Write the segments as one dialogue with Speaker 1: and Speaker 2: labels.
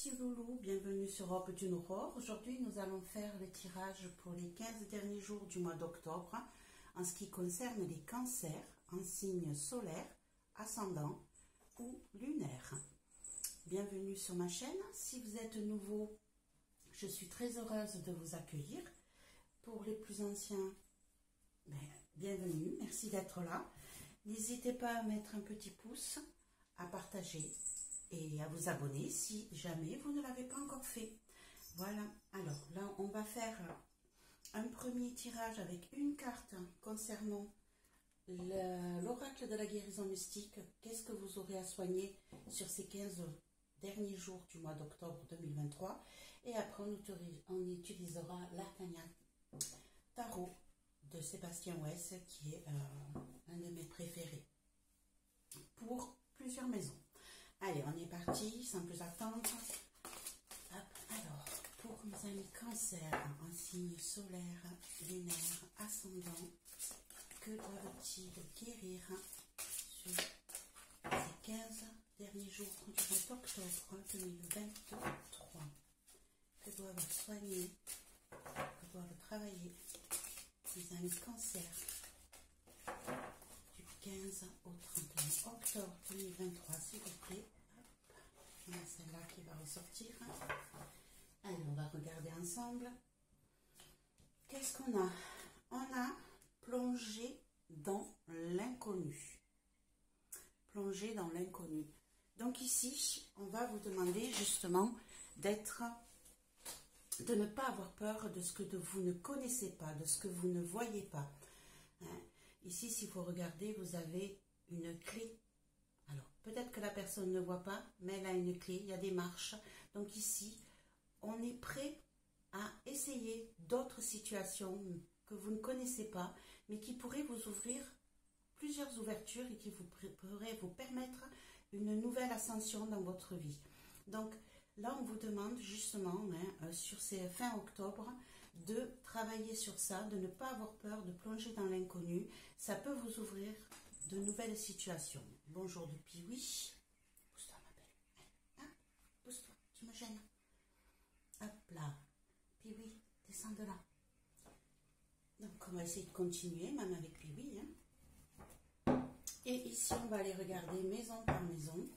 Speaker 1: petits loulous, bienvenue sur Robe d'une Aurore. Aujourd'hui, nous allons faire le tirage pour les 15 derniers jours du mois d'octobre en ce qui concerne les cancers en signe solaire, ascendant ou lunaire. Bienvenue sur ma chaîne. Si vous êtes nouveau, je suis très heureuse de vous accueillir. Pour les plus anciens, bienvenue, merci d'être là. N'hésitez pas à mettre un petit pouce, à partager et à vous abonner si jamais vous ne l'avez pas encore fait. Voilà, alors là on va faire un premier tirage avec une carte concernant l'oracle de la guérison mystique. Qu'est-ce que vous aurez à soigner sur ces 15 derniers jours du mois d'octobre 2023. Et après on utilisera l'arcana tarot de Sébastien Wess, qui est un de mes préférés pour plusieurs maisons. Allez, on est parti, sans plus attendre. Hop, alors, pour mes amis cancer, en signe solaire, lunaire, ascendant, que doivent-ils guérir sur ces 15 derniers jours du mois d'octobre 2023? Que doivent soigner, que doivent travailler les amis cancer du 15 au 31 octobre 2023, s'il vous plaît. On a celle-là qui va ressortir. Allez, on va regarder ensemble. Qu'est-ce qu'on a? On a plongé dans l'inconnu. Plongé dans l'inconnu. Donc ici, on va vous demander justement de ne pas avoir peur de ce que vous ne connaissez pas, de ce que vous ne voyez pas. Ici, si vous regardez, vous avez une clé. Alors, peut-être que la personne ne voit pas, mais elle a une clé, il y a des marches. Donc ici, on est prêt à essayer d'autres situations que vous ne connaissez pas, mais qui pourraient vous ouvrir plusieurs ouvertures et qui pourraient vous permettre une nouvelle ascension dans votre vie. Donc, là, on vous demande justement, sur ces fins octobre, de travailler sur ça, de ne pas avoir peur, de plonger dans l'inconnu. Ça peut vous ouvrir de nouvelles situations. Bonjour depuis oui. Pousse-toi, ma belle. Hein? Pousse-toi, tu me gênes. Hop là. Puis oui, descends de là. Donc, on va essayer de continuer, même avec puis oui. Et ici, on va aller regarder maison par maison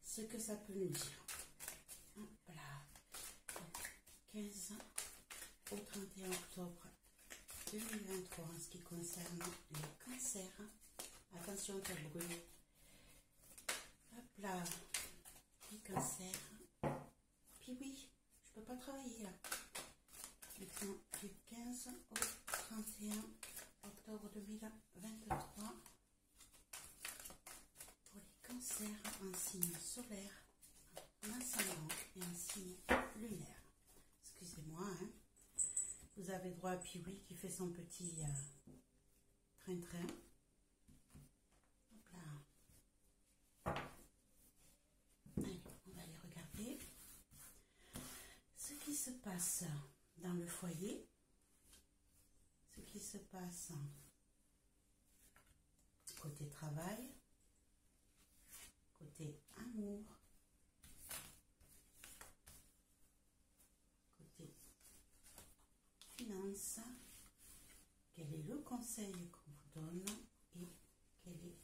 Speaker 1: ce que ça peut nous dire. Hop là. 15 au 31 octobre 2023 en ce qui concerne les cancers. Attention à le bruit. Hop là. Les cancers. Puis oui, je peux pas travailler là. Du 15 au 31 octobre 2023 pour les cancers en signe solaire, en ascendant et en signe lunaire. Excusez-moi, vous avez droit à Piwi qui fait son petit train-train. Hop là. Allez, on va aller regarder ce qui se passe dans le foyer, ce qui se passe côté travail, côté amour, côté finance. Quel est le conseil qu'on vous donne et quelle est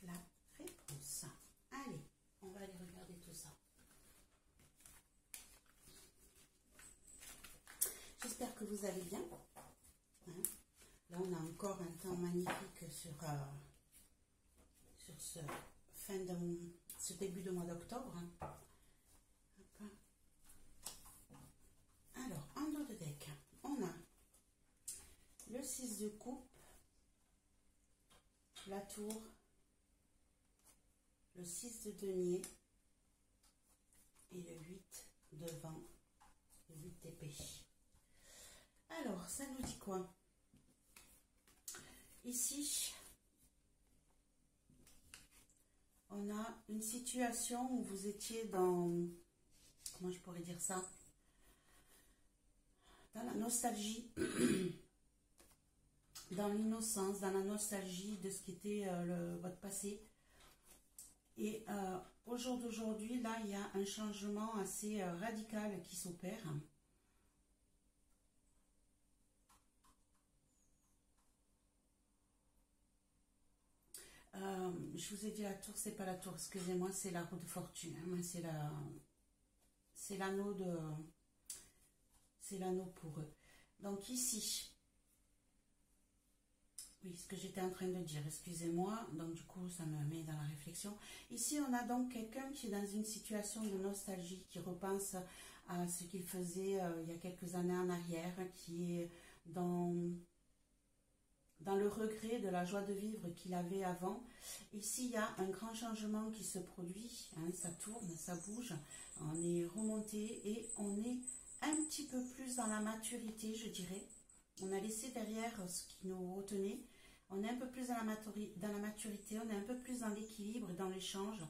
Speaker 1: la réponse? Allez, on va aller regarder tout ça. J'espère que vous allez bien. Là, on a encore un temps magnifique sur ce début de mois d'octobre. Alors, en dos de deck, on a le 6 de coupe, la tour, le 6 de denier et le 8 de vent, le 8 d'épée. Alors, ça nous dit quoi? Ici, on a une situation où vous étiez dans, comment je pourrais dire ça? Dans la nostalgie, dans l'innocence, dans la nostalgie de ce qui était votre passé. Et au jour d'aujourd'hui, là, il y a un changement assez radical qui s'opère. Je vous ai dit la tour, c'est pas la tour, excusez-moi, c'est la roue de fortune. Hein, c'est l'anneau pour eux. Donc ici, oui, ce que j'étais en train de dire, excusez-moi, donc du coup ça me met dans la réflexion. Ici on a donc quelqu'un qui est dans une situation de nostalgie, qui repense à ce qu'il faisait il y a quelques années en arrière, qui est dans le regret de la joie de vivre qu'il avait avant. Ici, il y a un grand changement qui se produit, hein, ça tourne, ça bouge, on est remonté et on est un petit peu plus dans la maturité, je dirais. On a laissé derrière ce qui nous retenait, on est un peu plus dans la maturité, on est un peu plus dans l'équilibre et dans l'échange,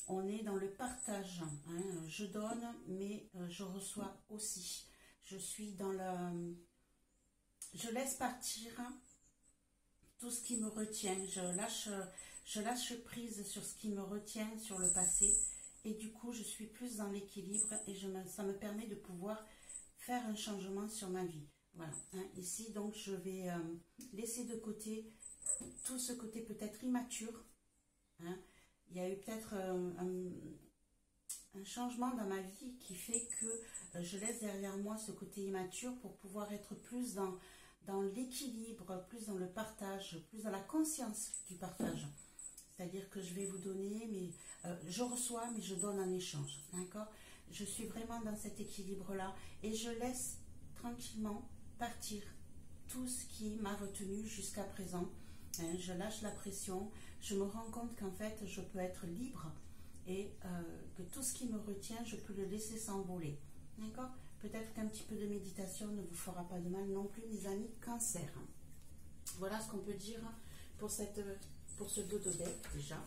Speaker 1: on est dans le partage, hein. Je donne, mais je reçois aussi. Je suis dans le... Je laisse partir tout ce qui me retient, je lâche prise sur ce qui me retient, sur le passé, et du coup je suis plus dans l'équilibre et ça me permet de pouvoir faire un changement sur ma vie. Voilà, hein, ici donc je vais laisser de côté tout ce côté peut-être immature. Hein. Il y a eu peut-être un changement dans ma vie qui fait que je laisse derrière moi ce côté immature pour pouvoir être plus dans l'équilibre, plus dans le partage, plus dans la conscience du partage. C'est-à-dire que je vais vous donner, mais je reçois, mais je donne en échange. D'accord? Je suis vraiment dans cet équilibre-là et je laisse tranquillement partir tout ce qui m'a retenu jusqu'à présent. Hein, je lâche la pression, je me rends compte qu'en fait, je peux être libre et que tout ce qui me retient, je peux le laisser s'envoler. D'accord? Peut-être qu'un petit peu de méditation ne vous fera pas de mal non plus, mes amis Cancer. Voilà ce qu'on peut dire pour ce dodo deck déjà.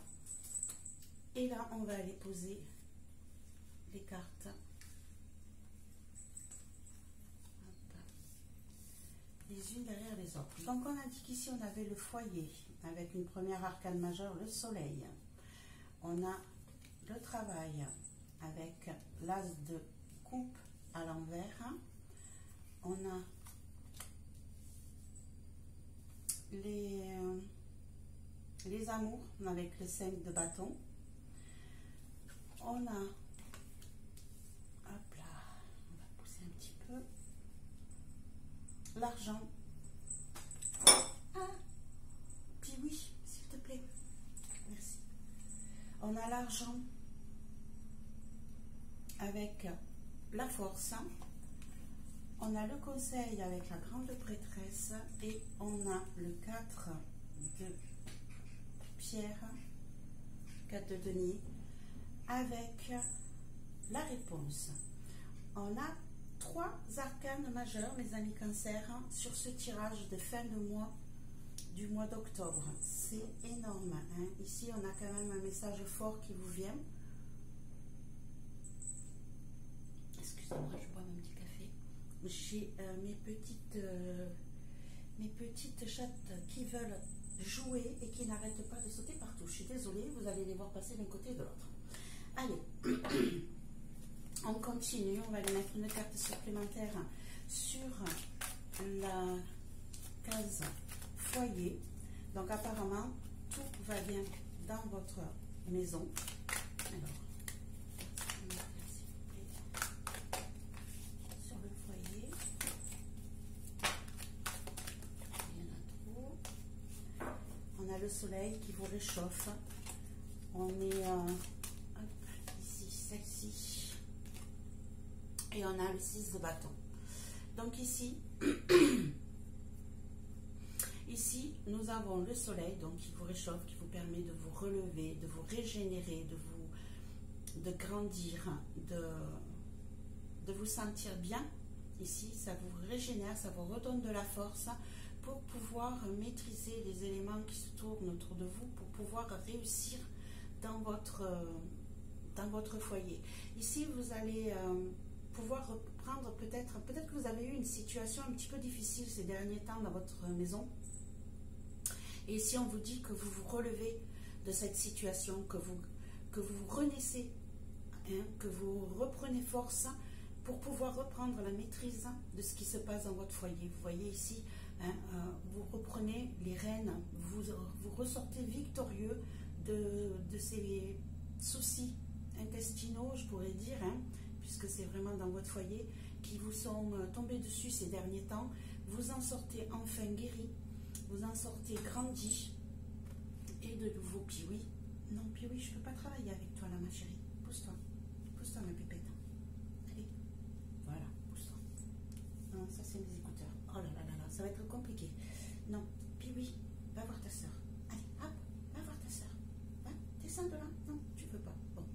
Speaker 1: Et là, on va aller poser les cartes. Hop. Les unes derrière les autres. Donc, on a dit qu'ici, on avait le foyer avec une première arcane majeure, le soleil. On a le travail avec l'as de coupe à l'envers. On a les amours avec le 5 de bâton. On a, hop là, on va pousser un petit peu, l'argent. Ah, puis oui, s'il te plaît, merci. On a l'argent avec la force. On a le conseil avec la grande prêtresse et on a le 4 de pierre, 4 de denier avec la réponse. On a 3 arcanes majeurs, mes amis Cancer, sur ce tirage de fin de mois du mois d'octobre. C'est énorme. Hein? Ici, on a quand même un message fort qui vous vient. Excusez-moi, je bois mon petit café. J'ai mes petites chattes qui veulent jouer et qui n'arrêtent pas de sauter partout. Je suis désolée, vous allez les voir passer d'un côté et de l'autre. Allez, on continue. On va aller mettre une carte supplémentaire sur la case foyer. Donc apparemment, tout va bien dans votre maison. Alors, sur le foyer, il y en a trop. On a le soleil qui vous réchauffe. On est ici, celle-ci. Et on a le 6 de bâton. Donc ici, ici, nous avons le soleil donc qui vous réchauffe, qui vous permet de vous relever, de vous régénérer, de grandir, de vous sentir bien. Ici, ça vous régénère, ça vous redonne de la force pour pouvoir maîtriser les éléments qui se tournent autour de vous, pour pouvoir réussir dans votre foyer. Ici, vous allez pouvoir reprendre peut-être que vous avez eu une situation un petit peu difficile ces derniers temps dans votre maison. Et ici, on vous dit que vous vous relevez de cette situation, que que vous renaissez, hein, que vous reprenez force pour pouvoir reprendre la maîtrise de ce qui se passe dans votre foyer. Vous voyez ici, hein, vous reprenez les rênes, vous ressortez victorieux de ces soucis intestinaux, je pourrais dire, hein, puisque c'est vraiment dans votre foyer, qui vous sont tombés dessus ces derniers temps. Vous en sortez enfin guéri, vous en sortez grandi, et de nouveau, puis oui, non, puis oui, je ne peux pas travailler avec toi là, ma chérie, pousse-toi, pousse-toi ma pépette, allez, voilà, pousse-toi, non, ça c'est mes écouteurs, oh là là là là, ça va être compliqué, non, puis oui, va voir ta soeur, allez, hop, va voir ta soeur, hein, descends de là, non, tu peux pas, bon,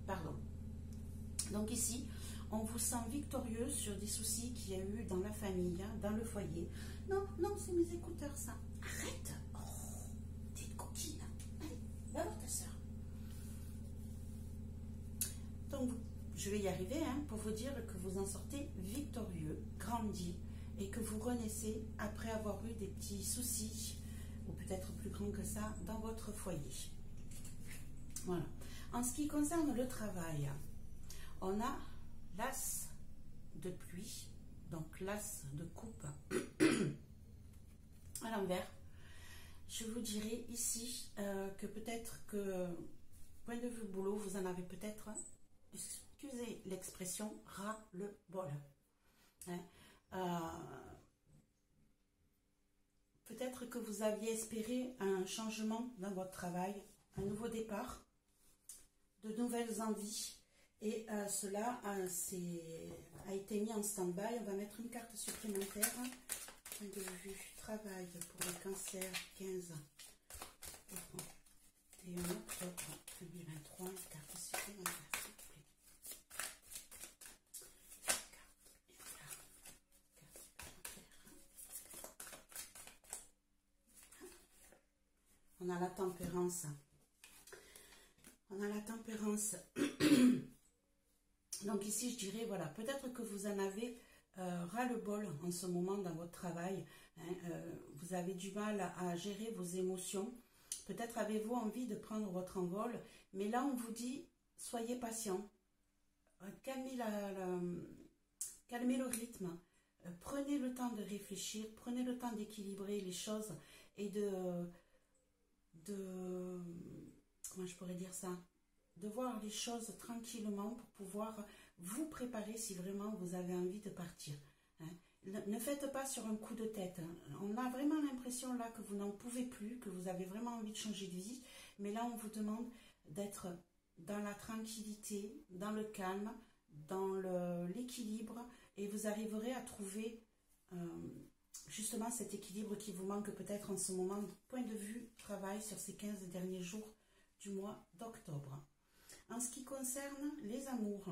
Speaker 1: pardon, donc ici, on vous sent victorieux sur des soucis qu'il y a eu dans la famille, hein, dans le foyer. Non, non, c'est mes écouteurs, ça. Arrête. Oh, t'es une coquine. Allez, va voir ta soeur. Donc, je vais y arriver, hein, pour vous dire que vous en sortez victorieux, grandi, et que vous renaissez après avoir eu des petits soucis, ou peut-être plus grands que ça, dans votre foyer. Voilà. En ce qui concerne le travail, on a l'as de pluie, donc l'as de coupe à l'envers. Je vous dirais ici que peut-être que, point de vue boulot, vous en avez peut-être, excusez l'expression, ras-le-bol. Hein, peut-être que vous aviez espéré un changement dans votre travail, un nouveau départ, de nouvelles envies. Et cela a été mis en stand-by. On va mettre une carte supplémentaire. Point de vue travail pour le cancer 15 et 1 octobre 2023. Une carte supplémentaire, s'il vous plaît. On a la tempérance. On a la tempérance. Donc ici, je dirais, voilà, peut-être que vous en avez ras-le-bol en ce moment dans votre travail. Hein, vous avez du mal à gérer vos émotions. Peut-être avez-vous envie de prendre votre envol. Mais là, on vous dit, soyez patient. Calmez, calmez le rythme. Prenez le temps de réfléchir. Prenez le temps d'équilibrer les choses et comment je pourrais dire ça, de voir les choses tranquillement pour pouvoir vous préparer si vraiment vous avez envie de partir. Hein. Ne faites pas sur un coup de tête. On a vraiment l'impression là que vous n'en pouvez plus, que vous avez vraiment envie de changer de vie. Mais là, on vous demande d'être dans la tranquillité, dans le calme, dans l'équilibre. Et vous arriverez à trouver justement cet équilibre qui vous manque peut-être en ce moment. Point de vue travail sur ces 15 derniers jours du mois d'octobre. En ce qui concerne les amours,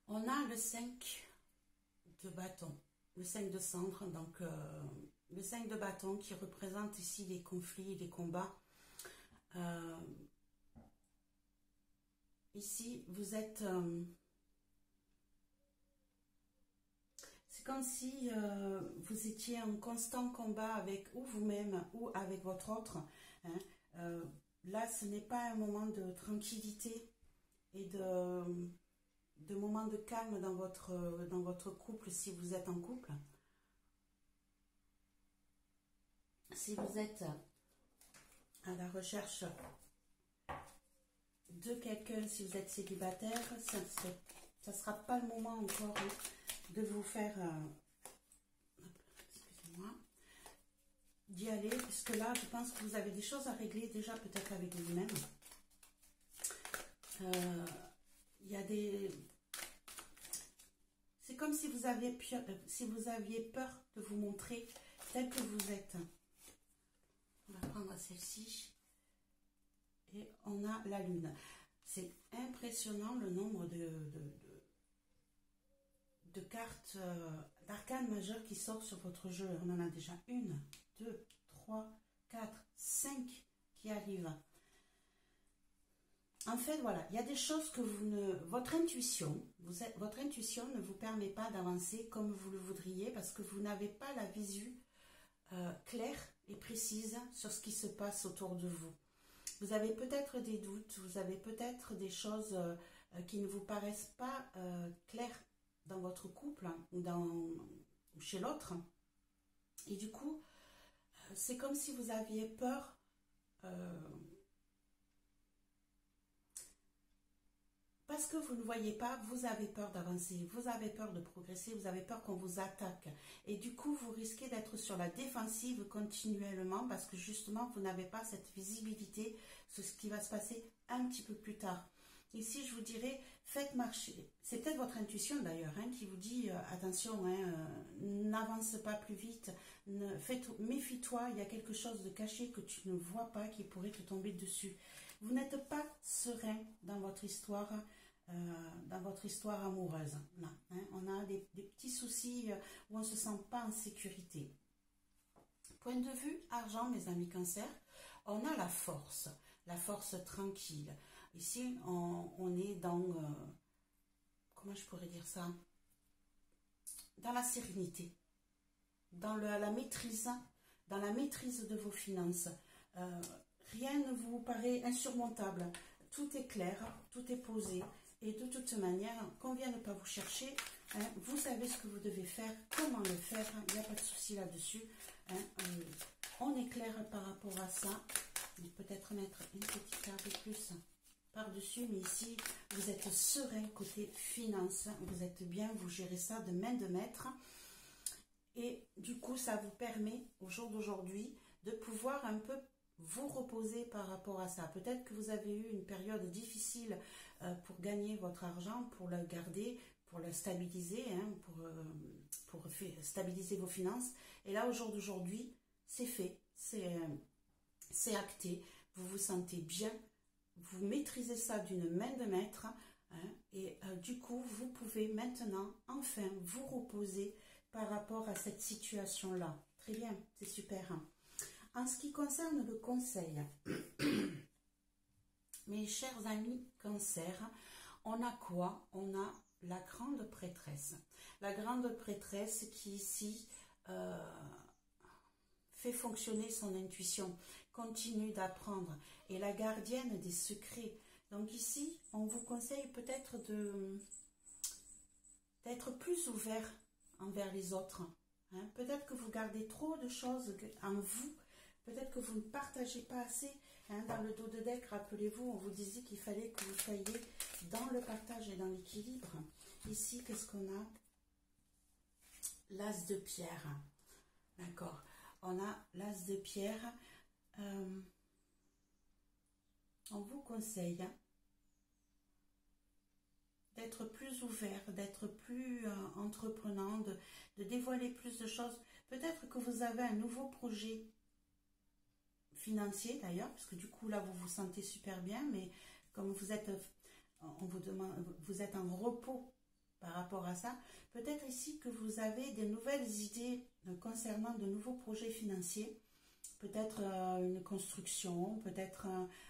Speaker 1: on a le 5 de bâton, le 5 de cendre, donc le 5 de bâton qui représente ici les conflits, les combats. Ici, vous êtes... c'est comme si vous étiez en constant combat avec ou vous-même ou avec votre autre. Hein. Là, ce n'est pas un moment de tranquillité et de moment de calme dans votre couple si vous êtes en couple. Si vous êtes à la recherche de quelqu'un, si vous êtes célibataire, ça ne sera pas le moment encore de vous faire... excusez-moi. D'y aller, puisque là, je pense que vous avez des choses à régler déjà peut-être avec vous-même. Il y a des... C'est comme si vous aviez peur de vous montrer tel que vous êtes. On va prendre celle-ci. Et on a la lune. C'est impressionnant le nombre de cartes d'arcanes majeures qui sortent sur votre jeu. On en a déjà 1, 2, 3, 4, 5 qui arrivent. En fait, voilà, il y a des choses que votre intuition ne vous permet pas d'avancer comme vous le voudriez parce que vous n'avez pas la visu claire et précise sur ce qui se passe autour de vous. Vous avez peut-être des doutes, vous avez peut-être des choses qui ne vous paraissent pas claires dans votre couple ou chez l'autre. Et du coup, c'est comme si vous aviez peur parce que vous ne voyez pas, vous avez peur d'avancer, vous avez peur de progresser, vous avez peur qu'on vous attaque. Et du coup, vous risquez d'être sur la défensive continuellement parce que justement, vous n'avez pas cette visibilité sur ce qui va se passer un petit peu plus tard. Ici, je vous dirais, faites marcher. C'est peut-être votre intuition d'ailleurs qui vous dit, attention, n'avance pas plus vite, méfie-toi, il y a quelque chose de caché que tu ne vois pas qui pourrait te tomber dessus. Vous n'êtes pas serein dans votre histoire amoureuse. Là, on a des petits soucis où on ne se sent pas en sécurité. Point de vue argent, mes amis Cancer, on a la force tranquille. Ici, on est dans, comment je pourrais dire ça, dans la sérénité, dans la maîtrise de vos finances. Rien ne vous paraît insurmontable. Tout est clair, tout est posé. Et de toute manière, qu'on ne vienne pas vous chercher, vous savez ce que vous devez faire, comment le faire, il n'y a pas de souci là-dessus. On est clair par rapport à ça. Peut-être mettre une petite carte de plus par-dessus, mais ici, vous êtes serein côté finance, vous êtes bien, vous gérez ça de main de maître. Et du coup, ça vous permet, au jour d'aujourd'hui, de pouvoir un peu vous reposer par rapport à ça. Peut-être que vous avez eu une période difficile pour gagner votre argent, pour le garder, pour le stabiliser, pour stabiliser vos finances. Et là, au jour d'aujourd'hui, c'est fait, c'est acté, vous vous sentez bien, vous maîtrisez ça d'une main de maître, et du coup, vous pouvez maintenant, enfin, vous reposer par rapport à cette situation-là. Très bien, c'est super. En ce qui concerne le conseil, mes chers amis Cancer, on a quoi? On a la grande prêtresse. La grande prêtresse qui ici fait fonctionner son intuition, continue d'apprendre, et la gardienne des secrets. Donc ici, on vous conseille peut-être d'être plus ouvert envers les autres. Peut-être que vous gardez trop de choses en vous. Peut-être que vous ne partagez pas assez. Dans le dos de deck, rappelez-vous, on vous disait qu'il fallait que vous soyez dans le partage et dans l'équilibre. Ici, qu'est-ce qu'on a? L'as de pierre. D'accord. On a l'as de pierre. On vous conseille d'être plus ouvert, d'être plus entreprenant, de dévoiler plus de choses. Peut-être que vous avez un nouveau projet financier d'ailleurs, parce que du coup là vous vous sentez super bien, mais comme vous êtes, on vous demande, vous êtes en repos par rapport à ça, peut-être ici que vous avez des nouvelles idées concernant de nouveaux projets financiers, peut-être une construction, peut-être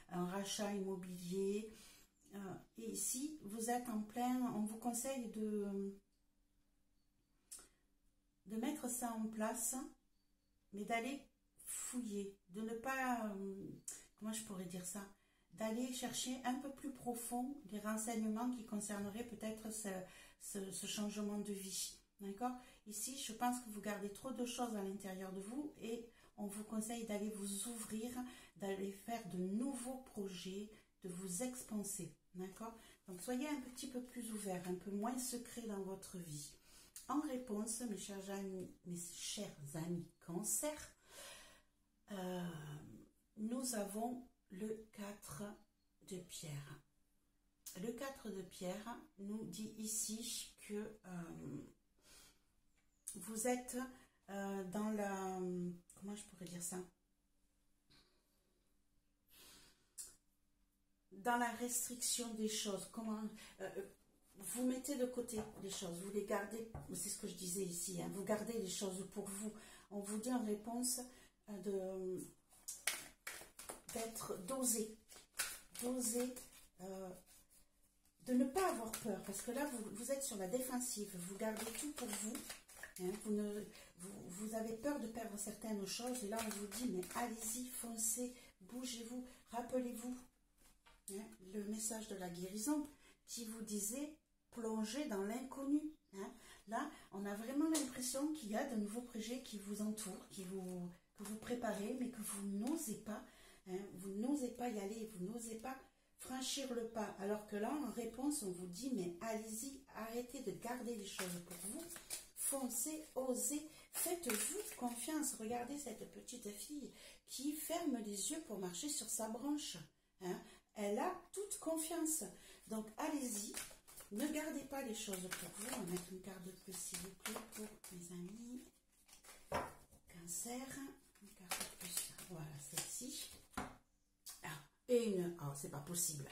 Speaker 1: un rachat immobilier, et ici vous êtes en plein, on vous conseille de mettre ça en place, mais d'aller fouiller, de ne pas, comment je pourrais dire ça, d'aller chercher un peu plus profond les renseignements qui concerneraient peut-être ce changement de vie. D'accord? Ici, je pense que vous gardez trop de choses à l'intérieur de vous et on vous conseille d'aller vous ouvrir, d'aller faire de nouveaux projets, de vous expanser. D'accord? Donc, soyez un petit peu plus ouvert, un peu moins secret dans votre vie. En réponse, mes chers amis Cancer, nous avons le 4 de pierre. Le 4 de pierre nous dit ici que vous êtes dans la... Comment je pourrais dire ça? Dans la restriction des choses. Comment... vous mettez de côté les choses, vous les gardez, c'est ce que je disais ici, vous gardez les choses pour vous. On vous dit en réponse d'oser, de ne pas avoir peur, parce que là, vous êtes sur la défensive, vous gardez tout pour vous, Hein, vous avez peur de perdre certaines choses. Et là, on vous dit, mais allez-y, foncez, bougez-vous. Rappelez-vous hein, le message de la guérison qui vous disait, plongez dans l'inconnu. Hein. Là, on a vraiment l'impression qu'il y a de nouveaux projets qui vous entourent, que vous préparez, mais que vous n'osez pas. Hein, vous n'osez pas y aller, vous n'osez pas franchir le pas. Alors que là, en réponse, on vous dit, mais allez-y, arrêtez de garder les choses pour vous. Foncez, osez, faites-vous confiance. Regardez cette petite fille qui ferme les yeux pour marcher sur sa branche. Hein. Elle a toute confiance. Donc, allez-y. Ne gardez pas les choses pour vous. On va mettre une carte de plus, s'il vous plaît, pour mes amis. Cancer. Une carte de plus. Voilà, celle-ci. Et une... Oh, c'est pas possible.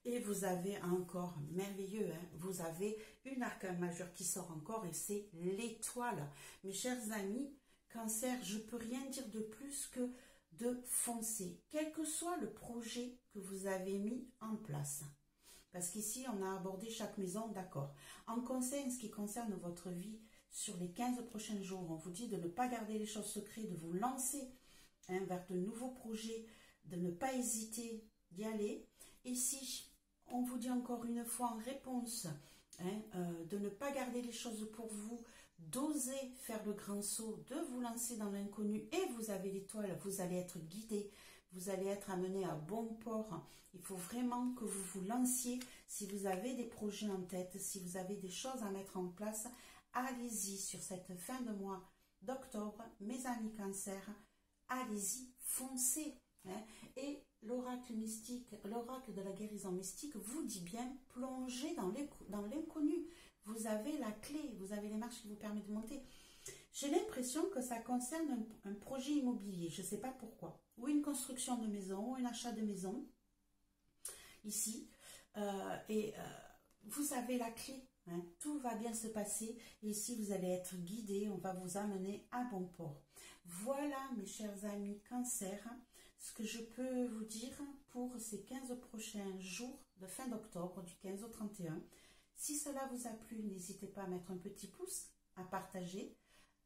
Speaker 1: Et vous avez encore, merveilleux, hein, vous avez une arcane majeure qui sort encore et c'est l'étoile. Mes chers amis, Cancer, je peux rien dire de plus que de foncer. Quel que soit le projet que vous avez mis en place. Parce qu'ici, on a abordé chaque maison, d'accord. En conseil, en ce qui concerne votre vie, sur les 15 prochains jours, on vous dit de ne pas garder les choses secrètes, de vous lancer hein, vers de nouveaux projets, de ne pas hésiter d'y aller. Ici, on vous dit encore une fois en réponse hein, de ne pas garder les choses pour vous, d'oser faire le grand saut, de vous lancer dans l'inconnu et vous avez l'étoile, vous allez être guidé, vous allez être amené à bon port. Il faut vraiment que vous vous lanciez. Si vous avez des projets en tête, si vous avez des choses à mettre en place, allez-y sur cette fin de mois d'octobre, mes amis Cancer, allez-y, foncez. Hein. Et l'oracle mystique, l'oracle de la guérison mystique vous dit bien, plongez dans l'inconnu. Vous avez la clé, vous avez les marches qui vous permettent de monter. J'ai l'impression que ça concerne un projet immobilier, je ne sais pas pourquoi. Ou une construction de maison, ou un achat de maison, ici. Vous avez la clé, hein. Tout va bien se passer. Et ici, vous allez être guidé, on va vous amener à bon port. Voilà, mes chers amis Cancer, ce que je peux vous dire pour ces 15 prochains jours de fin d'octobre, du 15 au 31. Si cela vous a plu, n'hésitez pas à mettre un petit pouce, à partager,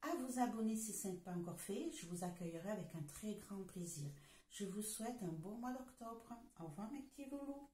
Speaker 1: à vous abonner si ce n'est pas encore fait. Je vous accueillerai avec un très grand plaisir. Je vous souhaite un beau mois d'octobre. Au revoir mes petits loulous.